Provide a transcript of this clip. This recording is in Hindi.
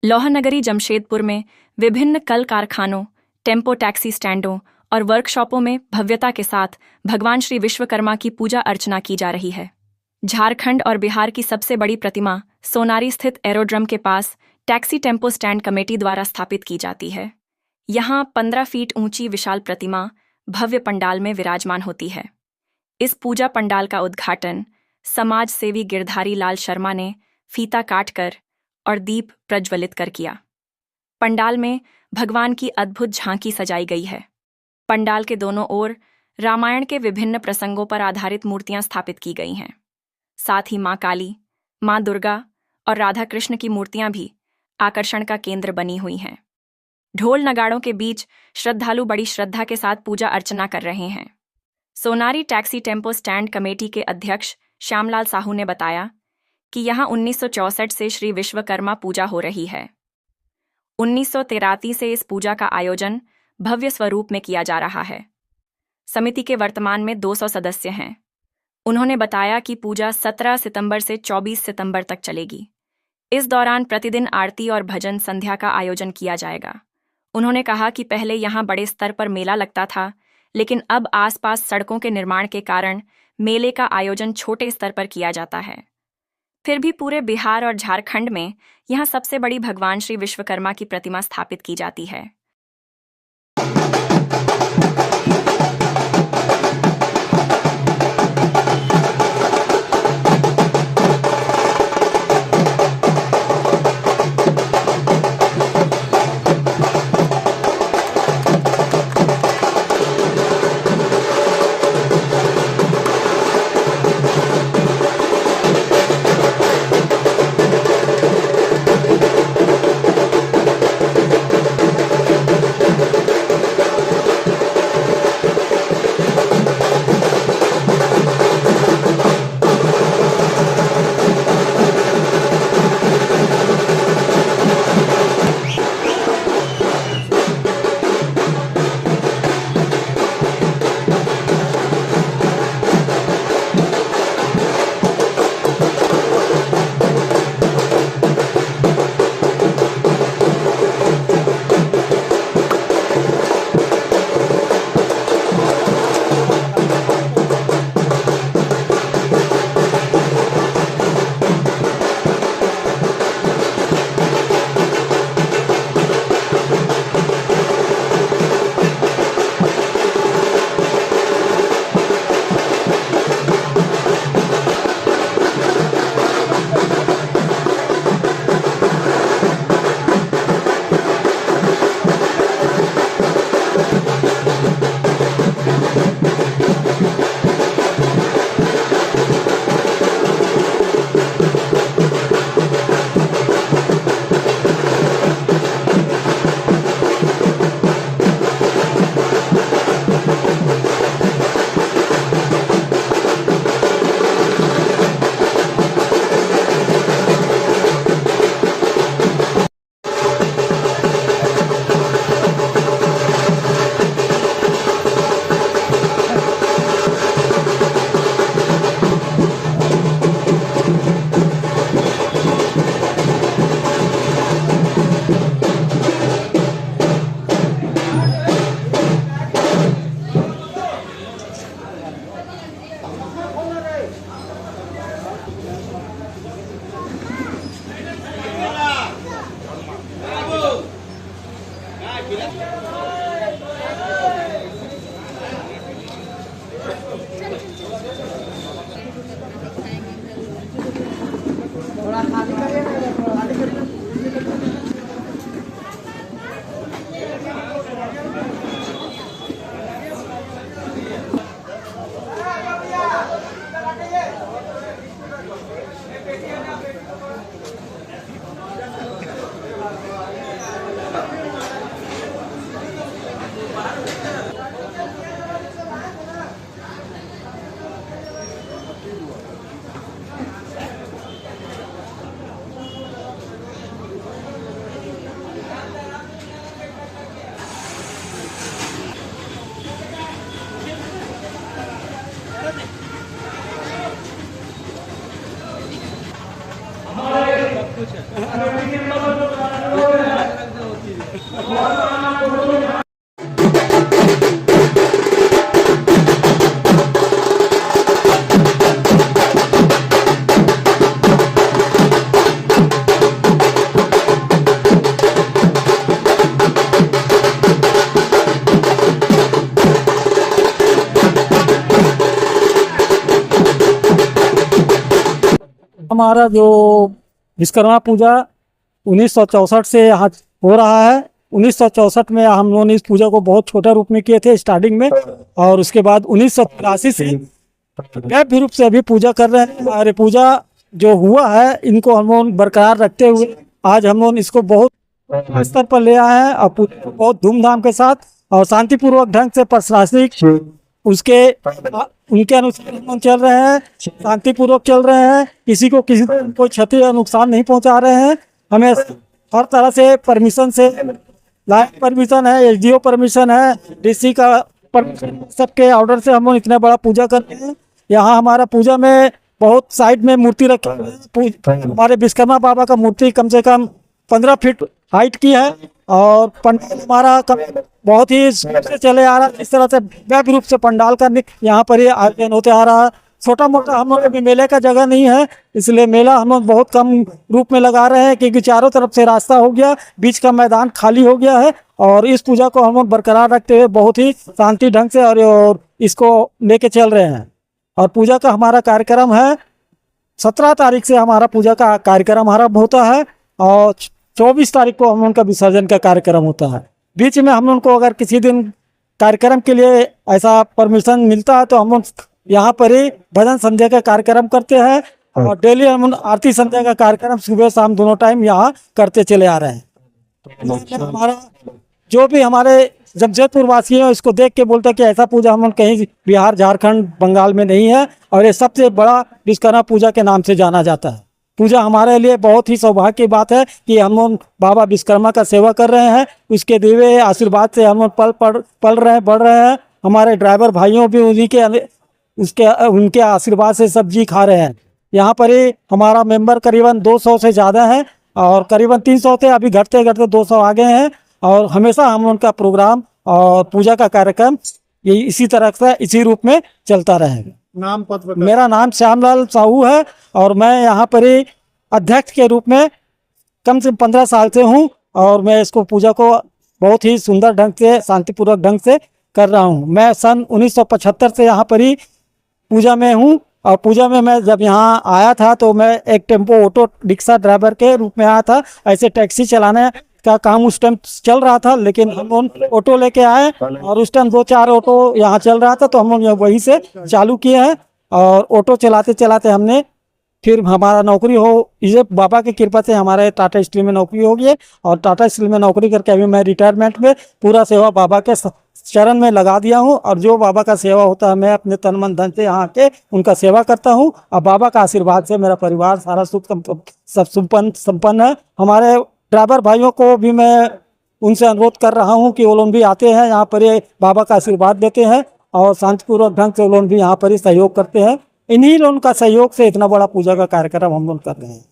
लोहानगरी जमशेदपुर में विभिन्न कल कारखानों, टेम्पो टैक्सी स्टैंडों और वर्कशॉपों में भव्यता के साथ भगवान श्री विश्वकर्मा की पूजा अर्चना की जा रही है। झारखंड और बिहार की सबसे बड़ी प्रतिमा सोनारी स्थित एरोड्रम के पास टैक्सी टेम्पो स्टैंड कमेटी द्वारा स्थापित की जाती है। यहाँ 15 फीट ऊंची विशाल प्रतिमा भव्य पंडाल में विराजमान होती है। इस पूजा पंडाल का उद्घाटन समाज सेवी गिरधारी लाल शर्मा ने फीता काटकर और दीप प्रज्वलित कर किया। पंडाल में भगवान की अद्भुत झांकी सजाई गई है। पंडाल के दोनों ओर रामायण के विभिन्न प्रसंगों पर आधारित मूर्तियां स्थापित की गई हैं। साथ ही मां काली, मां दुर्गा और राधा कृष्ण की मूर्तियां भी आकर्षण का केंद्र बनी हुई हैं। ढोल नगाड़ों के बीच श्रद्धालु बड़ी श्रद्धा के साथ पूजा अर्चना कर रहे हैं। Sonari taxi tempo stand committee के अध्यक्ष श्यामलाल साहू ने बताया कि यहां 1964 से श्री विश्वकर्मा पूजा हो रही है। 1983 से इस पूजा का आयोजन भव्य स्वरूप में किया जा रहा है। समिति के वर्तमान में 200 सदस्य हैं। उन्होंने बताया कि पूजा 17 सितंबर से 24 सितंबर तक चलेगी। इस दौरान प्रतिदिन आरती और भजन संध्या का आयोजन किया जाएगा। उन्होंने कहा कि पहले यहां बड़े स्तर पर मेला लगता था, लेकिन अब आसपास सड़कों के निर्माण के कारण मेले का आयोजन छोटे स्तर पर किया जाता है। फिर भी पूरे बिहार और झारखंड में यहां सबसे बड़ी भगवान श्री विश्वकर्मा की प्रतिमा स्थापित की जाती है। हमारा जो विश्वकर्मा पूजा 1964 से यहाँ हो रहा है। 1964 में हम लोगों ने इस पूजा को बहुत छोटा रूप में किए थे स्टार्टिंग में, और उसके बाद 1983 से व्यापक रूप से अभी पूजा कर रहे हैं। और पूजा जो हुआ है इनको हम लोग बरकरार रखते हुए आज हम लोग इसको बहुत स्तर पर ले आए हैं और बहुत धूमधाम के साथ और शांतिपूर्वक ढंग से प्रशासनिक उसके उनके अनुसार हम चल रहे हैं, शांतिपूर्वक चल रहे हैं, किसी को किसी कोई क्षति या नुकसान नहीं पहुंचा रहे हैं। हमें हर तरह से परमिशन से लाइफ परमिशन है, एसडीओ परमिशन है, डीसी का परमिशन, सबके ऑर्डर से हम लोग इतना बड़ा पूजा करते हैं। यहाँ हमारा पूजा में बहुत साइड में मूर्ति रखी हुई है। हमारे विश्वकर्मा बाबा का मूर्ति कम से कम 15 फीट हाइट की है और पंडाल हमारा बहुत ही से चले आ रहा है। इस तरह से व्यापक रूप से पंडाल का यहाँ पर ही आयोजन होते आ रहा है। छोटा मोटा हम लोग अभी मेले का जगह नहीं है, इसलिए मेला हम लोग बहुत कम रूप में लगा रहे हैं, क्योंकि चारों तरफ से रास्ता हो गया, बीच का मैदान खाली हो गया है। और इस पूजा को हम लोग बरकरार रखते हुए बहुत ही शांति ढंग से और इसको लेके चल रहे हैं। और पूजा का हमारा कार्यक्रम है 17 तारीख से हमारा पूजा का कार्यक्रम आरंभ होता है और 24 तारीख को हम उनका विसर्जन का कार्यक्रम होता है। बीच में हम उनको अगर किसी दिन कार्यक्रम के लिए ऐसा परमिशन मिलता है तो हम यहाँ पर ही भजन संध्या का कार्यक्रम करते हैं और डेली हम आरती संध्या का कार्यक्रम सुबह शाम दोनों टाइम यहाँ करते चले आ रहे हैं। हमारा जो भी हमारे जमशेदपुर वासी है इसको देख के बोलते हैं कि ऐसा पूजा हम कहीं बिहार, झारखंड, बंगाल में नहीं है और ये सबसे बड़ा विश्वकर्मा पूजा के नाम से जाना जाता है। पूजा हमारे लिए बहुत ही सौभाग्य की बात है कि हम लोग बाबा विश्वकर्मा का सेवा कर रहे हैं। उसके दिव्य आशीर्वाद से हम लोग पल रहे हैं, बढ़ रहे हैं। हमारे ड्राइवर भाइयों भी उनके आशीर्वाद से सब्जी खा रहे हैं। यहाँ पर ही हमारा मेंबर करीबन 200 से ज़्यादा है और करीबन 300 थे, अभी घटते घटते 200 आ गए हैं। और हमेशा हम उनका प्रोग्राम और पूजा का कार्यक्रम ये इसी तरह से इसी रूप में चलता रहेगा। नाम पद मेरा नाम श्यामलाल साहू है और मैं यहाँ पर ही अध्यक्ष के रूप में कम से 15 साल से हूँ और मैं इसको पूजा को बहुत ही सुंदर ढंग से, शांतिपूर्वक ढंग से कर रहा हूँ। मैं सन 1975 से यहाँ पर ही पूजा में हूँ और पूजा में मैं जब यहाँ आया था तो मैं एक टेम्पो ऑटो रिक्शा ड्राइवर के रूप में आया था। ऐसे टैक्सी चलाने का काम उस टाइम चल रहा था, लेकिन हम लोग ऑटो लेके आए और उस टाइम 2-4 ऑटो यहाँ चल रहा था तो हम लोग वहीं से चालू किए हैं। और ऑटो चलाते चलाते हमने फिर हमारा नौकरी हो, ये बाबा की कृपा से हमारे टाटा स्टील में नौकरी हो गई और टाटा स्टील में नौकरी करके अभी मैं रिटायरमेंट में पूरा सेवा बाबा के चरण में लगा दिया हूँ। और जो बाबा का सेवा होता है मैं अपने तन मन धन से यहाँ आके उनका सेवा करता हूँ और बाबा का आशीर्वाद से मेरा परिवार सारा सब संपन्न है। हमारे ड्राइवर भाइयों को भी मैं उनसे अनुरोध कर रहा हूँ कि वो लोग भी आते हैं यहाँ पर ये बाबा का आशीर्वाद देते हैं और शांतिपूर्वक ढंग से वो लोग भी यहाँ पर ही सहयोग करते हैं। इन्हीं लोगों का सहयोग से इतना बड़ा पूजा का कार्यक्रम हम लोग कर रहे हैं।